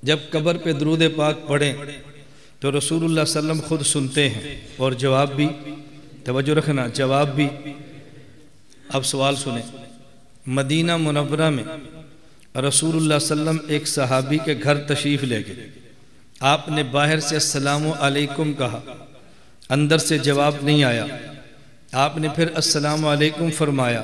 جب قبر پہ درود پاک پڑھیں تو رسول اللہ صلی اللہ علیہ وسلم خود سنتے ہیں اور جواب بھی، توجہ رکھنا، جواب بھی۔ اب سوال سنیں، مدینہ منورہ میں رسول اللہ صلی اللہ علیہ وسلم ایک صحابی کے گھر تشریف لے گئے، آپ نے باہر سے السلام علیکم کہا، اندر سے جواب نہیں آیا، آپ نے پھر السلام علیکم فرمایا،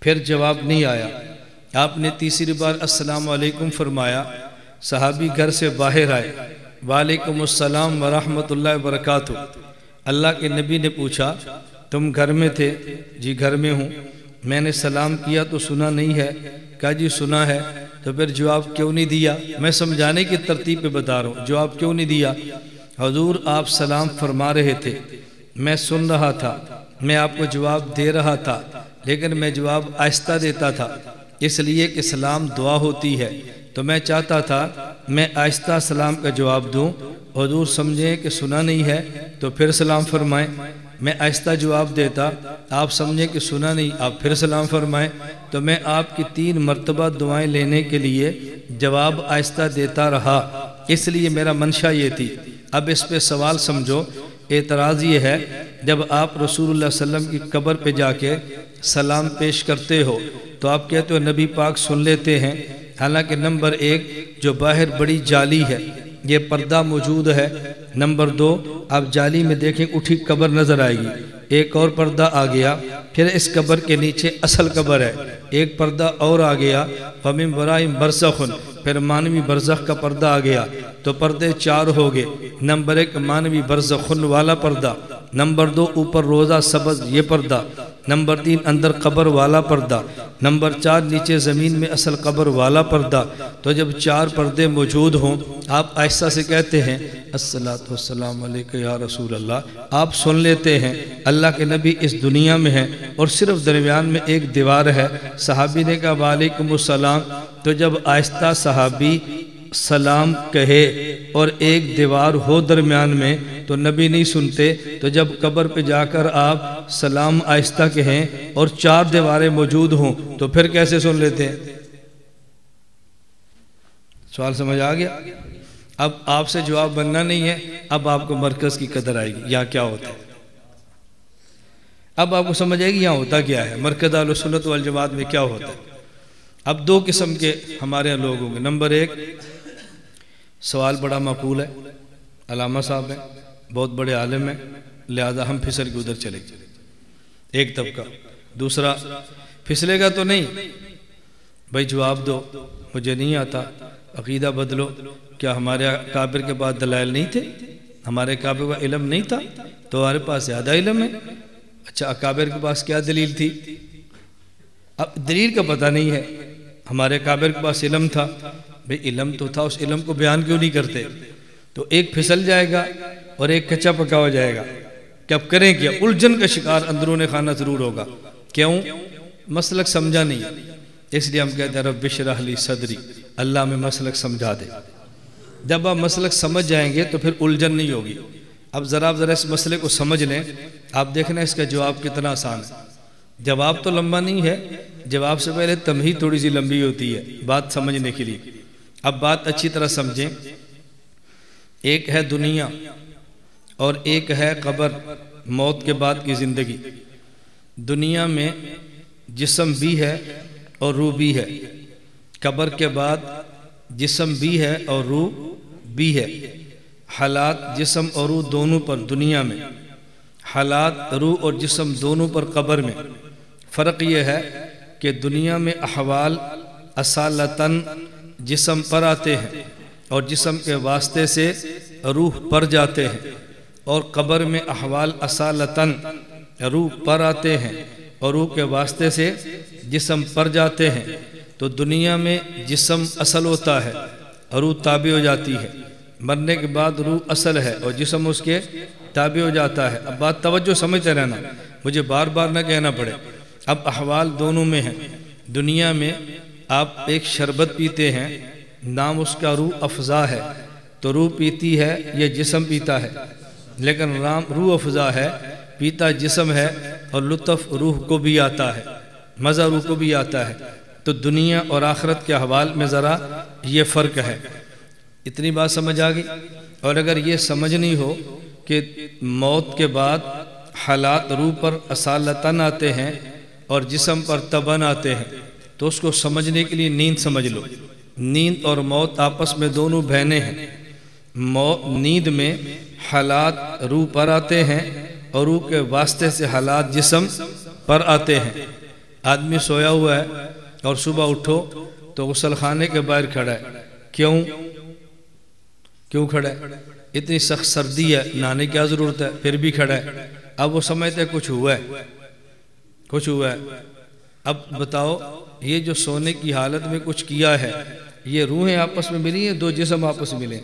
پھر جواب نہیں آیا، آپ نے تیسری بار السلام علیکم فرمایا، صحابی گھر سے باہر آئے، وعلیکم السلام ورحمۃ اللہ وبرکاتہ۔ اللہ کے نبی نے پوچھا تم گھر میں تھے؟ جی گھر میں ہوں۔ میں نے سلام کیا تو سنا نہیں ہے؟ کہا جی سنا ہے۔ تو پھر جواب کیوں نہیں دیا؟ میں سمجھانے کی ترتیب پہ بتا رہا ہوں، جواب کیوں نہیں دیا؟ حضور آپ سلام فرما رہے تھے، میں سن رہا تھا، میں آپ کو جواب دے رہا تھا، لیکن میں جواب آہستہ دیتا تھا، اس لیے کہ سلام دعا ہوتی ہے، تو میں چاہتا تھا میں آہستہ سلام کا جواب دوں، حضور سمجھیں کہ سنا نہیں ہے تو پھر سلام فرمائیں۔ میں آہستہ جواب دیتا، آپ سمجھیں کہ سنا نہیں، آپ پھر سلام فرمائیں۔ تو میں آپ کی 3 مرتبہ دعائیں لینے کے لیے جواب آہستہ دیتا رہا، اس لیے میرا منشا یہ تھی۔ اب اس پہ سوال سمجھو، اعتراض یہ ہے جب آپ رسول اللہ صلی اللہ علیہ وسلم کی قبر پہ جا کے سلام پیش کرتے ہو تو آپ کہتے ہو نبی پاک سن لیتے ہیں، حالانکہ نمبر 1 جو باہر بڑی جالی ہے، یہ پردہ موجود ہے، نمبر 2 آپ جالی میں دیکھیں اٹھی قبر نظر آئے گی، ایک اور پردہ آ گیا، پھر اس قبر کے نیچے اصل قبر ہے، ایک پردہ اور آ گیا، فَمِن وَرَائِهِمْ بَرْزَخٌ، پھر مانوی برزخ کا پردہ آ گیا، تو پردے 4 ہو گئے۔ نمبر 1 مانوی برزخن والا پردہ، نمبر 2 اوپر روزہ سبز یہ پردہ، نمبر 3 اندر قبر والا پردہ، نمبر 4 نیچے زمین میں اصل قبر والا پردہ۔ تو جب 4 پردے موجود ہوں، آپ آہستہ سے کہتے ہیں الصلاۃ والسلام علیک یا رسول اللہ، آپ سن لیتے ہیں اللہ کے نبی اس دنیا میں ہیں اور صرف درمیان میں ایک دیوار ہے۔ صحابی نے کہا وعلیکم السلام، تو جب آہستہ صحابی سلام کہے اور ایک دیوار ہو درمیان میں تو نبی نہیں سنتے، تو جب قبر پہ جا کر آپ سلام آہستہ کہیں اور 4 دیواریں موجود ہوں تو پھر کیسے سن لیتے ہیں؟ سوال سمجھ آ گیا؟ اب آپ سے جواب بننا نہیں ہے، اب آپ کو مرکز کی قدر آئے گی یہاں کیا ہوتا ہے، اب آپ کو سمجھ آئے گی یہاں ہوتا کیا ہے، مرکز اہل سنت والجماعت میں کیا ہوتا ہے۔ اب 2 قسم کے ہمارے یہاں لوگ ہوں گے۔ نمبر 1 سوال بڑا معقول ہے، علامہ صاحب ہیں، بہت بڑے عالم ہیں، لہذا ہم پھسل کے ادھر چلے گئے، ایک طبقہ۔ دوسرا پھسلے گا تو نہیں، بھائی جواب دو، مجھے نہیں آتا، عقیدہ بدلو۔ کیا ہمارے اکابر کے پاس دلائل نہیں تھے؟ ہمارے اکابر کا علم نہیں تھا تو ہمارے پاس زیادہ علم ہے۔ اچھا اکابر کے پاس کیا دلیل تھی؟ اب دلیل کا پتہ نہیں ہے، ہمارے اکابر کے پاس علم تھا، بھئی علم تو تھا، اس علم کو بیان کیوں نہیں کرتے؟ تو ایک پھسل جائے گا اور ایک کچا پکا ہو جائے گا، کہ اب کریں کیا؟ الجھن کا شکار اندرون خانہ ضرور ہوگا۔ کیوں؟ مسلک سمجھا نہیں، اس لیے ہم کہتے ہیں رب اشرح لی صدری، اللہ میں مسلک سمجھا دے۔ جب آپ مسلک سمجھ جائیں گے تو پھر الجھن نہیں ہوگی۔ اب ذرا اس مسئلے کو سمجھ لیں، آپ دیکھنا اس کا جواب کتنا آسان ہے۔ جواب تو لمبا نہیں ہے، جواب سے پہلے تمہید تھوڑی سی لمبی ہوتی ہے بات سمجھنے کے لیے۔ اب بات اچھی طرح سمجھیں، ایک ہے دنیا اور ایک ہے قبر، موت کے بعد کی زندگی۔ دنیا میں جسم بھی ہے اور روح بھی ہے، قبر کے بعد جسم بھی ہے اور روح بھی ہے۔ حالات جسم اور روح دونوں پر دنیا میں، حالات روح اور جسم دونوں پر قبر میں۔ فرق یہ ہے کہ دنیا میں احوال اصالتاً جسم پر آتے ہیں اور جسم کے واسطے سے روح پر جاتے ہیں، اور قبر میں احوال اصالتاً روح پر آتے ہیں اور روح کے واسطے سے جسم پر جاتے ہیں۔ تو دنیا میں جسم اصل ہوتا ہے اور روح تابع ہو جاتی ہے، مرنے کے بعد روح اصل ہے اور جسم اس کے تابع ہو جاتا ہے۔ اب بات توجہ سمجھتے رہنا، مجھے بار بار نہ کہنا پڑے۔ اب احوال دونوں میں ہیں۔ دنیا میں آپ ایک شربت پیتے ہیں، نام اس کا روح افزا ہے، تو روح پیتی ہے یہ جسم پیتا ہے، لیکن روح افزا ہے، پیتا جسم ہے، اور لطف روح کو بھی آتا ہے، مزہ روح کو بھی آتا ہے۔ تو دنیا اور آخرت کے احوال میں ذرا یہ فرق ہے۔ اتنی بات سمجھ آ گئی؟ اور اگر یہ سمجھنی ہو کہ موت کے بعد حالات روح پر اصالتاً آتے ہیں اور جسم پر تباً آتے ہیں تو اس کو سمجھنے کے لیے نیند سمجھ لو۔ نیند اور موت آپس میں دونوں بہنیں ہیں۔ نیند میں حالات روح پر آتے ہیں اور روح کے واسطے سے حالات جسم پر آتے ہیں۔ آدمی سویا ہوا ہے اور صبح اٹھو تو غسل خانے کے باہر کھڑا ہے، کیوں کھڑا ہے؟ اتنی سخت سردی ہے، نہانے کی کیا ضرورت ہے، پھر بھی کھڑا ہے۔ اب وہ سمجھتے ہیں کچھ ہوا ہے۔ اب بتاؤ، یہ جو سونے کی حالت میں کچھ کیا ہے، یہ روحیں آپس میں ملی ہیں، دو جسم آپس میں ملے؟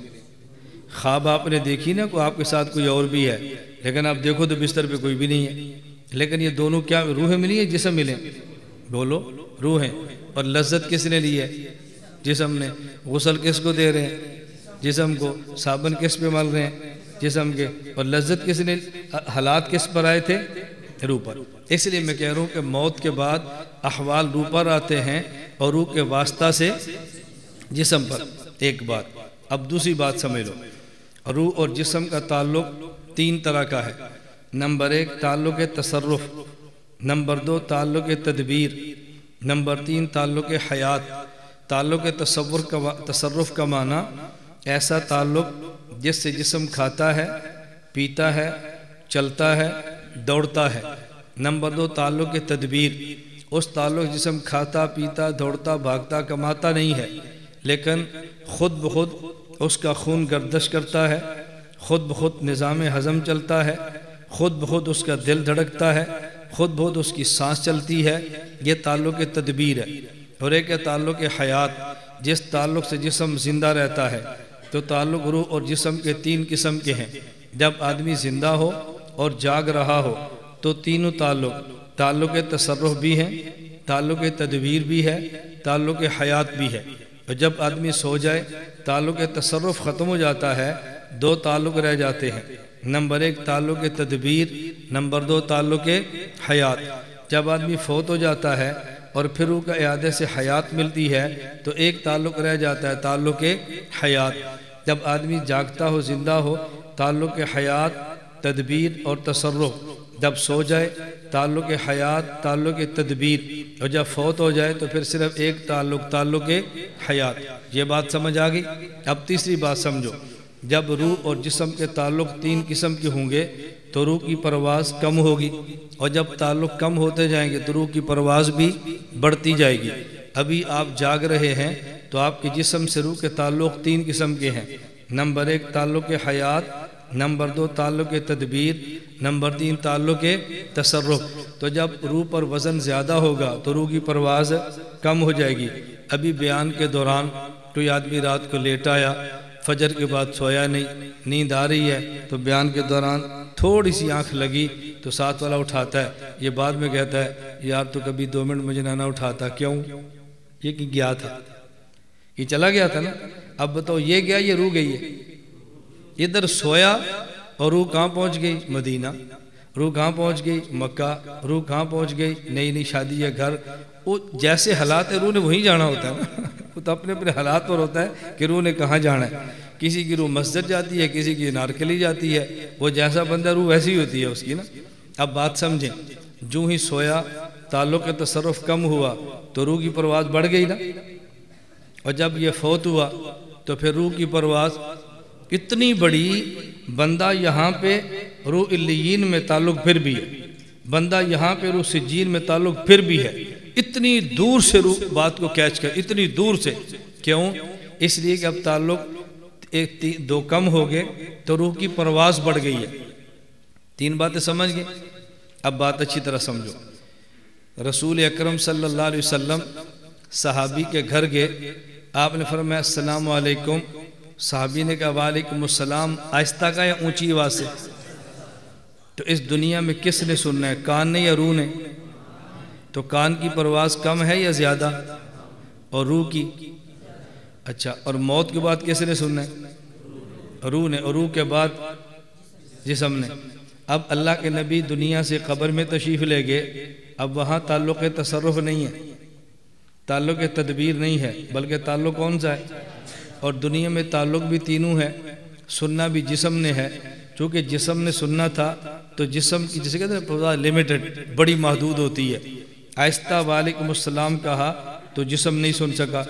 خواب آپ نے دیکھی نا، آپ کے ساتھ کوئی اور بھی ہے، لیکن آپ دیکھو تو بستر پہ کوئی بھی نہیں ہے، لیکن یہ دونوں کیا روحیں ملی ہیں، جسم ملے؟ بولو، روحیں۔ اور لذت کس نے لی ہے؟ جسم نے۔ غسل کس کو دے رہے ہیں؟ جسم کو۔ صابن کس پہ مل رہے ہیں؟ جسم کے۔ اور لذت کس نے، حالات کس پر آئے تھے؟ روح پر۔ اس لیے میں کہہ رہا ہوں کہ موت کے بعد احوال روح پر آتے ہیں اور روح کے واسطہ سے جسم پر۔ ایک بات۔ اب دوسری بات سمجھ لو، روح اور جسم کا تعلق 3 طرح کا ہے۔ نمبر 1 تعلق تصرف، نمبر 2 تعلق تدبیر، نمبر 3 تعلق حیات۔ تعلق تصرف کا معنی ایسا تعلق جس سے جسم کھاتا ہے، پیتا ہے، چلتا ہے، دوڑتا ہے۔ نمبر 2 تعلق تدبیر، اس تعلق جسم کھاتا، پیتا، دوڑتا، بھاگتا، کماتا نہیں ہے، لیکن خود بخود اس کا خون گردش کرتا ہے، خود بخود نظام ہضم چلتا ہے، خود بخود اس کا دل دھڑکتا ہے، خود بخود اس کی سانس چلتی ہے۔ یہ تعلق تدبیر ہے۔ اور ایک ہے تعلق حیات، جس تعلق سے جسم زندہ رہتا ہے۔ تو تعلق روح اور جسم کے 3 قسم کے ہیں۔ جب آدمی زندہ ہو اور جاگ رہا ہو تو تینوں تعلق تصرف بھی ہیں، تعلق تدبیر بھی ہے، تعلق حیات بھی ہے۔ اور جب آدمی سو جائے تعلق تصرف ختم ہو جاتا ہے، 2 تعلق رہ جاتے ہیں۔ نمبر 1 تعلق تدبیر، نمبر 2 تعلق حیات۔ جب آدمی فوت ہو جاتا ہے اور پھر روح کا اعادے سے حیات ملتی ہے تو ایک تعلق رہ جاتا ہے، تعلق حیات۔ جب آدمی جاگتا ہو، زندہ ہو، تعلق حیات، تدبیر اور تصرف۔ جب سو جائے تعلق حیات، تعلق تدبیر، اور جب فوت ہو جائے تو پھر صرف ایک تعلق حیات۔ یہ بات سمجھ آ گئی؟ اب تیسری بات سمجھو، جب روح اور جسم کے تعلق 3 قسم کے ہوں گے تو روح کی پرواز کم ہوگی، اور جب تعلق کم ہوتے جائیں گے تو روح کی پرواز بھی بڑھتی جائے گی۔ ابھی آپ جاگ رہے ہیں تو آپ کے جسم سے روح کے تعلق 3 قسم کے ہیں۔ نمبر 1 تعلق حیات، نمبر 2 تعلق تدبیر، نمبر 3 تعلق تصرف۔ تو جب روح پر وزن زیادہ ہوگا تو روح کی پرواز کم ہو جائے گی۔ ابھی بیان کے دوران کوئی آدمی رات کو لیٹ آیا، فجر کے بعد سویا نہیں، نیند آ رہی ہے، تو بیان کے دوران تھوڑی سی آنکھ لگی تو ساتھ والا اٹھاتا ہے، یہ بعد میں کہتا ہے یار تو کبھی 2 منٹ مجھے نہ اٹھاتا، کیوں؟ یہ کہ گیا تھا، یہ چلا گیا تھا نا۔ اب بتاؤ یہ گیا، یہ روح گئی ہے؟ ادھر سویا اور روح کہاں پہنچ گئی؟ مدینہ۔ روح کہاں پہنچ گئی؟ مکہ۔ روح کہاں پہنچ گئی؟ نئی شادی ہے، گھر۔ وہ جیسے حالات ہے روح نے وہیں جانا ہوتا ہے نا، وہ تو اپنے حالات پر ہوتا ہے کہ روح نے کہاں جانا ہے۔ کسی کی روح مسجد جاتی ہے، کسی کی نارکلی جاتی ہے، وہ جیسا بندہ روح ویسی ہوتی ہے اس کی نا۔ اب بات سمجھیں، جو ہی سویا تعلق تصرف کم ہوا تو روح کی پرواز بڑھ گئی نا، اور جب یہ فوت ہوا تو پھر روح کی پرواز اتنی بڑی، بندہ یہاں پہ روح علیین میں تعلق پھر بھی ہے، بندہ یہاں پہ روح سجین میں تعلق پھر بھی ہے۔ اتنی دور سے روح بات کو کیچ کر، اتنی دور سے، کیوں؟ اس لیے کہ اب تعلق 2 کم ہو گئے تو روح کی پرواز بڑھ گئی ہے۔ 3 باتیں سمجھ گئے؟ اب بات اچھی طرح سمجھو۔ رسول اکرم صلی اللہ علیہ وسلم صحابی کے گھر گئے، آپ نے فرمایا السلام علیکم، صحابی نے کہا وعلیکم السلام، آہستہ کا یا اونچی آواز سے؟ تو اس دنیا میں کس نے سننا ہے، کان نے یا روح نے؟ تو کان کی پرواز کم ہے یا زیادہ؟ اور روح کی؟ اچھا، اور موت کے بعد کس نے سننا ہے؟ روح نے، اور روح کے بعد جسم نے۔ اب اللہ کے نبی دنیا سے قبر میں تشریف لے گئے، اب وہاں تعلق تصرف نہیں ہے، تعلق تدبیر نہیں ہے، بلکہ تعلق کون سا ہے؟ اور دنیا میں تعلق بھی تینوں ہے، سننا بھی جسم نے ہے، چونکہ جسم نے سننا تھا تو جسم کی جسے کہتے ہیں لمیٹڈ، بڑی محدود ہوتی ہے۔ آہستہ وعلیکم السلام کہا تو جسم نہیں سن سکا،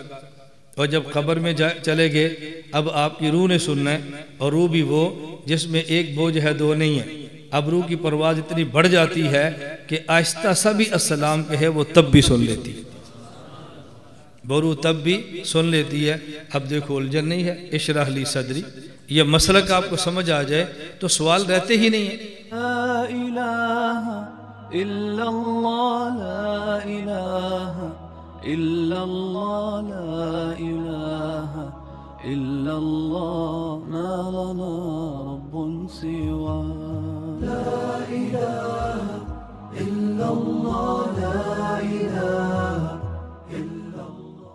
اور جب قبر میں چلے گئے اب آپ کی روح نے سننا ہے، اور روح بھی وہ جس میں ایک بوجھ ہے دو نہیں ہے۔ اب روح کی پرواز اتنی بڑھ جاتی ہے کہ آہستہ سا بھی السلام کہے وہ تب بھی سن لیتی ہے، وہ روح تب بھی سن لیتی ہے۔ اب دیکھو الجھن نہیں ہے، اشرح لی صدری، یہ مسلک آپ کو سمجھ آ جائے تو سوال رہتے ہی نہیں ہیں۔ لا الہ الا اللہ، لا الہ الا اللہ، لا الہ الا اللہ، ما لنا رب سوا، لا الہ